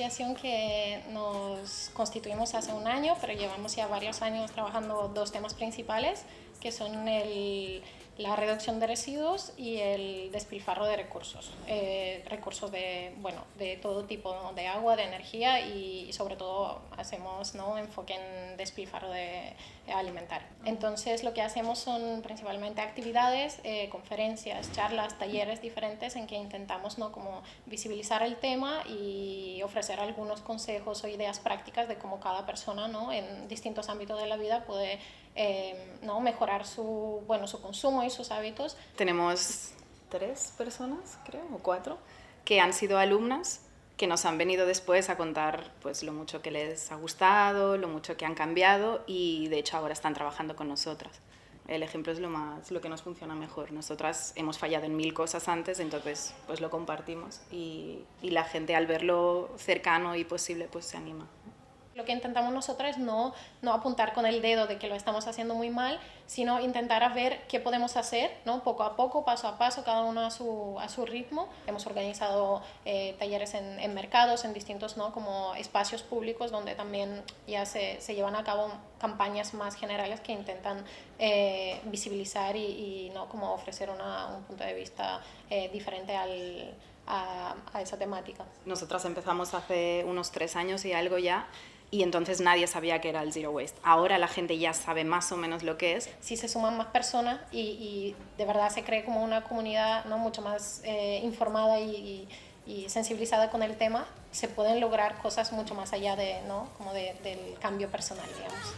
asociación que nos constituimos hace un año, pero llevamos ya varios años trabajando dos temas principales, que son la reducción de residuos y el despilfarro de recursos. Recursos de todo tipo, ¿no? De agua, de energía y sobre todo hacemos, ¿no?, enfoque en despilfarro alimentario. Entonces lo que hacemos son principalmente actividades, conferencias, charlas, talleres diferentes en que intentamos, ¿no?, como visibilizar el tema y ofrecer algunos consejos o ideas prácticas de cómo cada persona, ¿no?, en distintos ámbitos de la vida puede ¿no?, mejorar su consumo y sus hábitos. Tenemos 3 personas, creo, o 4, que han sido alumnas, que nos han venido después a contar pues, lo mucho que les ha gustado, lo mucho que han cambiado y de hecho ahora están trabajando con nosotras. El ejemplo es lo que nos funciona mejor. Nosotras hemos fallado en 1000 cosas antes, entonces pues lo compartimos y la gente al verlo cercano y posible pues se anima. Lo que intentamos nosotros es no apuntar con el dedo de que lo estamos haciendo muy mal, sino intentar a ver qué podemos hacer, ¿no?, poco a poco, paso a paso, cada uno a su ritmo. Hemos organizado talleres en mercados, en distintos, ¿no?, como espacios públicos donde también ya se llevan a cabo campañas más generales que intentan visibilizar y ¿no?, como ofrecer un punto de vista diferente a esa temática. Nosotras empezamos hace unos 3 años y algo ya, y entonces nadie sabía qué era el Zero Waste. Ahora la gente ya sabe más o menos lo que es. Si se suman más personas y de verdad se cree como una comunidad, ¿no?, mucho más informada y sensibilizada con el tema, se pueden lograr cosas mucho más allá de, ¿no?, como del cambio personal, digamos.